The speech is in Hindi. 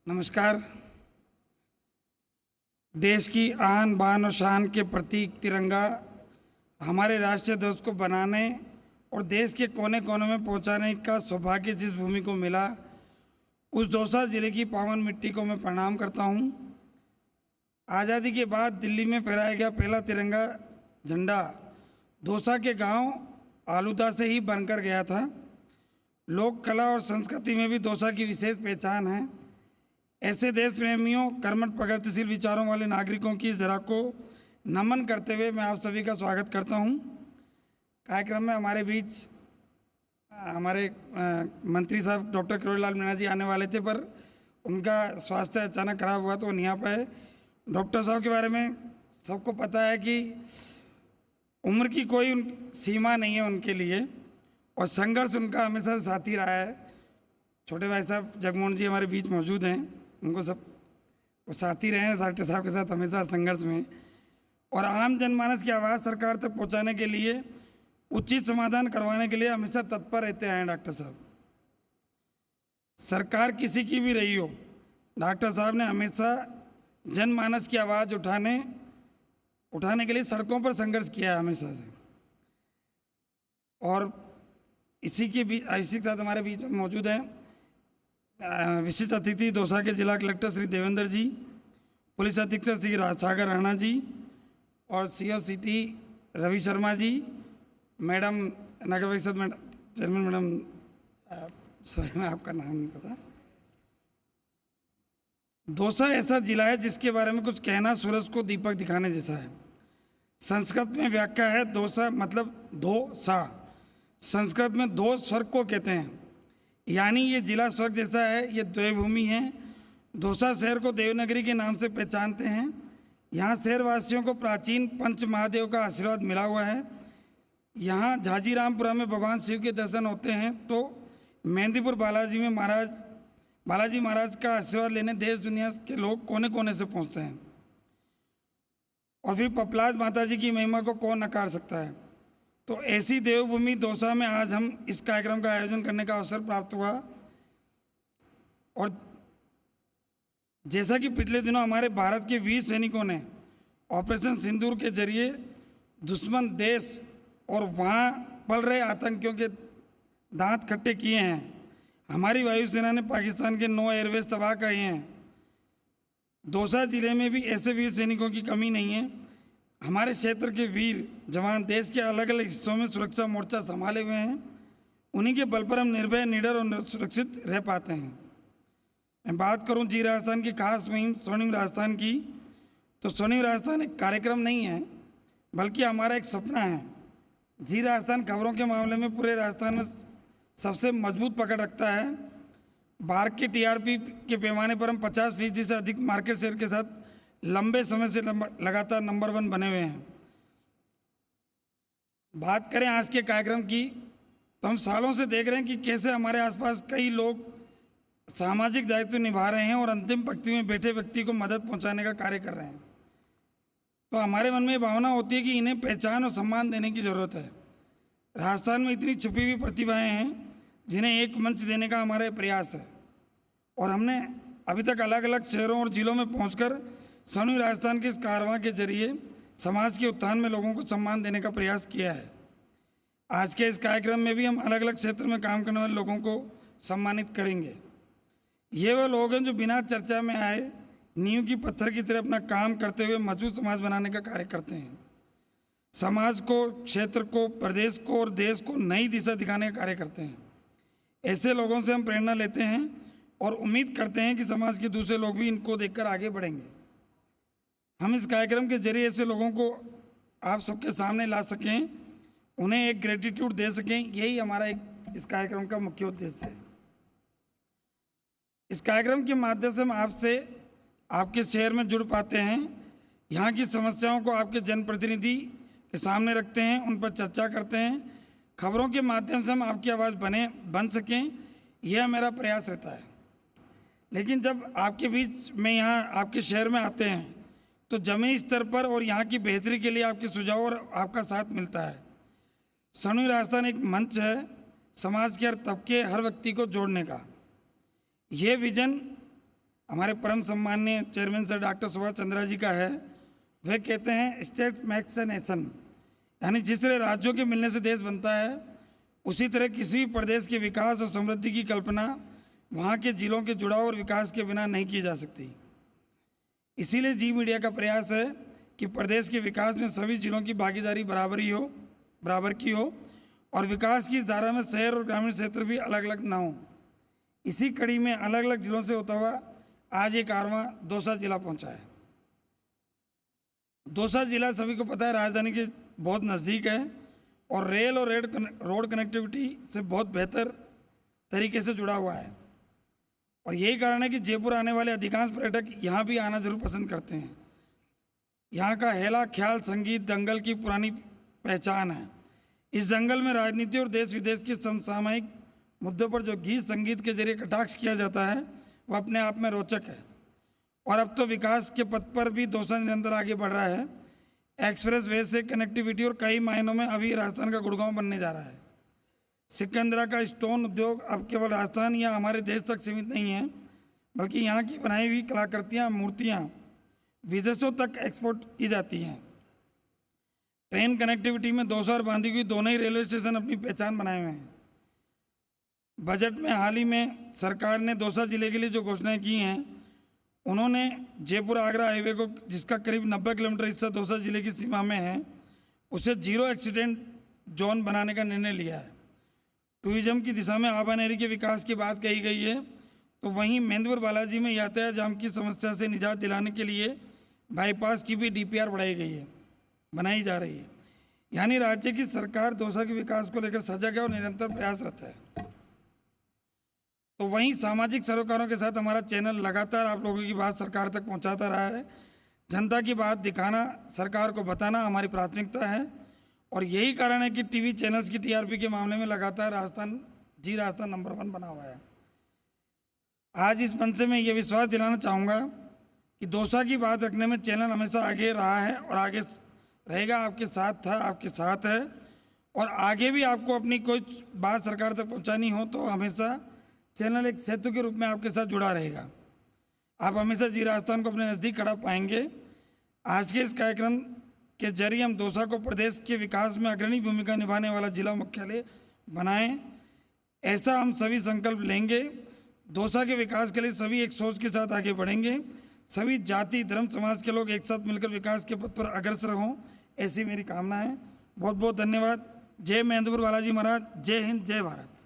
नमस्कार। देश की आन बान और शान के प्रतीक तिरंगा हमारे राष्ट्रीय ध्वज को बनाने और देश के कोने कोने में पहुंचाने का सौभाग्य जिस भूमि को मिला, उस दौसा जिले की पावन मिट्टी को मैं प्रणाम करता हूं। आज़ादी के बाद दिल्ली में फहराया गया पहला तिरंगा झंडा दौसा के गांव आलूदा से ही बनकर गया था। लोक कला और संस्कृति में भी दौसा की विशेष पहचान है। ऐसे देश प्रेमियों, कर्मठ प्रगतिशील विचारों वाले नागरिकों की जरा को नमन करते हुए मैं आप सभी का स्वागत करता हूं। कार्यक्रम में हमारे बीच हमारे मंत्री साहब डॉक्टर किरोड़ीलाल मीणा जी आने वाले थे, पर उनका स्वास्थ्य अचानक खराब हुआ तो वो नहीं आ पाए। डॉक्टर साहब के बारे में सबको पता है कि उम्र की कोई सीमा नहीं है उनके लिए, और संघर्ष उनका हमेशा साथी रहा है। छोटे भाई साहब जगमोहन जी हमारे बीच मौजूद हैं, उनको सब वो साथी रहे हैं डॉक्टर साहब के साथ हमेशा संघर्ष में, और आम जनमानस की आवाज़ सरकार तक पहुंचाने के लिए, उचित समाधान करवाने के लिए हमेशा तत्पर रहते हैं। डॉक्टर साहब, सरकार किसी की भी रही हो, डॉक्टर साहब ने हमेशा जनमानस की आवाज़ उठाने के लिए सड़कों पर संघर्ष किया है हमेशा से। और इसी के साथ हमारे बीच में मौजूद हैं विशिष्ट अतिथि दौसा के जिला कलेक्टर श्री देवेंद्र जी, पुलिस अधीक्षक श्री सागर राणा जी, और CO city Ravi Sharma ji, madam नगर परिषद चेयरमैन मैडम, सॉरी मैं आपका नाम नहीं पता। दौसा ऐसा जिला है जिसके बारे में कुछ कहना सूरज को दीपक दिखाने जैसा है। संस्कृत में व्याख्या है दौसा मतलब दो सा, संस्कृत में दो स्वर्ग को कहते हैं, यानी ये जिला स्वर्ग जैसा है। ये देवभूमि है। दौसा शहर को देवनगरी के नाम से पहचानते हैं। यहाँ शहरवासियों को प्राचीन पंच महादेव का आशीर्वाद मिला हुआ है। यहाँ झाजीरामपुरा में भगवान शिव के दर्शन होते हैं तो मेहंदीपुर बालाजी में बालाजी महाराज का आशीर्वाद लेने देश दुनिया के लोग कोने कोने से पहुँचते हैं। और फिर पपलाज माता जी की महिमा को कौन नकार सकता है। तो ऐसी देवभूमि दौसा में आज हम इस कार्यक्रम का आयोजन करने का अवसर प्राप्त हुआ। और जैसा कि पिछले दिनों हमारे भारत के वीर सैनिकों ने ऑपरेशन सिंदूर के जरिए दुश्मन देश और वहाँ पल रहे आतंकियों के दांत खट्टे किए हैं, हमारी वायुसेना ने पाकिस्तान के 9 एयरवेज तबाह करे हैं। दौसा जिले में भी ऐसे वीर सैनिकों की कमी नहीं है। हमारे क्षेत्र के वीर जवान देश के अलग अलग हिस्सों में सुरक्षा मोर्चा संभाले हुए हैं। उन्हीं के बल पर हम निर्भय, निडर और सुरक्षित रह पाते हैं। मैं बात करूं जी राजस्थान की खास मुहिम स्वर्णिम राजस्थान की, तो स्वर्णिम राजस्थान एक कार्यक्रम नहीं है बल्कि हमारा एक सपना है। जी राजस्थान खबरों के मामले में पूरे राजस्थान में सबसे मजबूत पकड़ रखता है। भारत के टीआरपी के पैमाने पर हम 50% से अधिक मार्केट शेयर के साथ लंबे समय से लगातार नंबर 1 बने हुए हैं। बात करें आज के कार्यक्रम की, तो हम सालों से देख रहे हैं कि कैसे हमारे आसपास कई लोग सामाजिक दायित्व निभा रहे हैं और अंतिम पंक्ति में बैठे व्यक्ति को मदद पहुंचाने का कार्य कर रहे हैं। तो हमारे मन में ये भावना होती है कि इन्हें पहचान और सम्मान देने की ज़रूरत है। राजस्थान में इतनी छुपी हुई प्रतिभाएं हैं जिन्हें एक मंच देने का हमारा प्रयास है, और हमने अभी तक अलग अलग शहरों और जिलों में पहुंचकर स्वर्णिम राजस्थान के इस कारवां के जरिए समाज के उत्थान में लोगों को सम्मान देने का प्रयास किया है। आज के इस कार्यक्रम में भी हम अलग अलग क्षेत्र में काम करने वाले लोगों को सम्मानित करेंगे। ये वो लोग हैं जो बिना चर्चा में आए नींव की पत्थर की तरह अपना काम करते हुए मजबूत समाज बनाने का कार्य करते हैं। समाज को, क्षेत्र को, प्रदेश को और देश को नई दिशा दिखाने का कार्य करते हैं। ऐसे लोगों से हम प्रेरणा लेते हैं और उम्मीद करते हैं कि समाज के दूसरे लोग भी इनको देखकर आगे बढ़ेंगे। हम इस कार्यक्रम के जरिए ऐसे लोगों को आप सबके सामने ला सकें, उन्हें एक ग्रेटिट्यूड दे सकें, यही हमारा इस कार्यक्रम का मुख्य उद्देश्य है। इस कार्यक्रम के माध्यम से हम आपसे आपके शहर में जुड़ पाते हैं, यहाँ की समस्याओं को आपके जनप्रतिनिधि के सामने रखते हैं, उन पर चर्चा करते हैं। खबरों के माध्यम से हम आपकी आवाज़ बन सकें, यह मेरा प्रयास रहता है। लेकिन जब आपके बीच में यहाँ आपके शहर में आते हैं तो जमीनी स्तर पर और यहाँ की बेहतरी के लिए आपके सुझाव और आपका साथ मिलता है। स्वर्णिम राजस्थान एक मंच है समाज के हर तबके, हर व्यक्ति को जोड़ने का। ये विजन हमारे परम सम्माननीय chairman sir doctor Subhash Chandra ji का है। वह कहते हैं स्टेट मेक्स ए नेशन, यानी जिस तरह राज्यों के मिलने से देश बनता है, उसी तरह किसी भी प्रदेश के विकास और समृद्धि की कल्पना वहाँ के जिलों के जुड़ाव और विकास के बिना नहीं की जा सकती। इसीलिए जी मीडिया का प्रयास है कि प्रदेश के विकास में सभी जिलों की भागीदारी बराबर की हो और विकास की इस धारा में शहर और ग्रामीण क्षेत्र भी अलग अलग ना हो। इसी कड़ी में अलग अलग जिलों से होता हुआ आज ये कारवां दौसा जिला पहुंचा है। दौसा जिला सभी को पता है राजधानी के बहुत नज़दीक है और रेल और रोड कनेक्टिविटी से बहुत बेहतर तरीके से जुड़ा हुआ है और यही कारण है कि जयपुर आने वाले अधिकांश पर्यटक यहाँ भी आना जरूर पसंद करते हैं। यहाँ का हेला ख्याल संगीत दंगल की पुरानी पहचान है। इस दंगल में राजनीति और देश विदेश के समसामयिक मुद्दों पर जो गीत संगीत के जरिए कटाक्ष किया जाता है वह अपने आप में रोचक है और अब तो विकास के पथ पर भी दौसा निरंतर आगे बढ़ रहा है। एक्सप्रेस वे से कनेक्टिविटी और कई मायनों में अभी राजस्थान का गुड़गांव बनने जा रहा है। सिकंदरा का स्टोन उद्योग अब केवल राजस्थान या हमारे देश तक सीमित नहीं है, बल्कि यहाँ की बनाई हुई कलाकृतियाँ मूर्तियाँ विदेशों तक एक्सपोर्ट की जाती हैं। ट्रेन कनेक्टिविटी में दौसा और बांदीकुई दोनों ही रेलवे स्टेशन अपनी पहचान बनाए हुए हैं। बजट में हाल ही में सरकार ने दौसा जिले के लिए जो घोषणाएं की हैं, उन्होंने जयपुर आगरा हाईवे को, जिसका करीब 90 किलोमीटर हिस्सा दौसा जिले की सीमा में है, उसे जीरो एक्सीडेंट जोन बनाने का निर्णय लिया है। टूरिज्म की दिशा में आबानेरी के विकास की बात कही गई है, तो वहीं महेंद्रपुर बालाजी में यातायात जाम की समस्या से निजात दिलाने के लिए बाईपास की भी डीपीआर बनाई जा रही है। यानी राज्य की सरकार दौसा के विकास को लेकर सजग है और निरंतर प्रयासरत है। तो वहीं सामाजिक सरोकारों के साथ हमारा चैनल लगातार आप लोगों की बात सरकार तक पहुंचाता रहा है। जनता की बात दिखाना, सरकार को बताना हमारी प्राथमिकता है और यही कारण है कि टीवी चैनल्स की टीआरपी के मामले में लगातार राजस्थान नंबर 1 बना हुआ है। आज इस मंच से मैं ये विश्वास दिलाना चाहूँगा कि दौसा की बात रखने में चैनल हमेशा आगे रहा है और आगे रहेगा। आपके साथ था, आपके साथ है और आगे भी आपको अपनी कोई बात सरकार तक पहुँचानी हो तो हमेशा चैनल एक सेतु के रूप में आपके साथ जुड़ा रहेगा। आप हमेशा जी राजस्थान को अपने नज़दीक खड़ा पाएंगे। आज के इस कार्यक्रम के जरिए हम दौसा को प्रदेश के विकास में अग्रणी भूमिका निभाने वाला जिला मुख्यालय बनाएं, ऐसा हम सभी संकल्प लेंगे। दौसा के विकास के लिए सभी एक सोच के साथ आगे बढ़ेंगे। सभी जाति धर्म समाज के लोग एक साथ मिलकर विकास के पथ पर अग्रसर हों, ऐसी मेरी कामना है। बहुत बहुत धन्यवाद। जय महेंद्रपुर बालाजी महाराज। जय हिंद, जय भारत।